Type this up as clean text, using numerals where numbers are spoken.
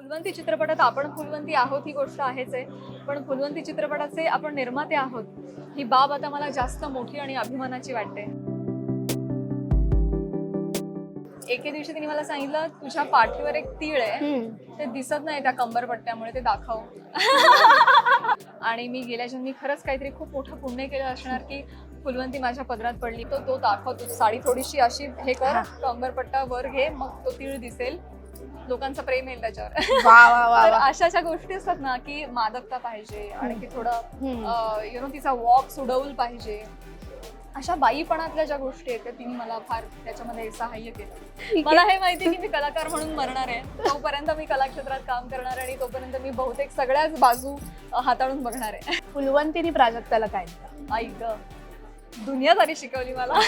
फुलवंती चित्रपटात आपण फुलवंती आहोत ही गोष्ट आहेच आहे, पण फुलवंती चित्रपटाचे आपण निर्माते आहोत ही बाब आता मला जास्त मोठी आणि अभिमानाची वाटते. एके दिवशी तिने मला सांगितलं, तुझ्या पाठीवर एक तीळ आहे, ते दिसत नाही त्या कंबरपट्ट्यामुळे, ते दाखव. आणि मी गेल्या जन्मी खरंच काहीतरी खूप मोठं पुण्य केलं असणार की फुलवंती माझ्या पदरात पडली. तो दाखव, तू साडी थोडीशी अशी हे कर, कंबरपट्टा वर घे, मग तो तीळ दिसेल, लोकांचं प्रेम येईल त्याच्यावर. तर अशाच्या गोष्टी असतात ना की मादकता पाहिजे आणि की थोडं तिचा वॉक सुडवल पाहिजे. अशा बाईपणातल्या ज्या गोष्टी आहेत त्या तिने मला फार त्याच्यामध्ये सहाय्य केलं. मला हे माहिती की मी कलाकार म्हणून मरणार आहे, तोपर्यंत मी कलाक्षेत्रात काम करणार आणि तोपर्यंत मी बहुतेक सगळ्याच बाजू हाताळून बघणार आहे. फुलवंतीनी प्राजक्ताला काय दिलं? ऐक, दुनियादारी शिकवली मला.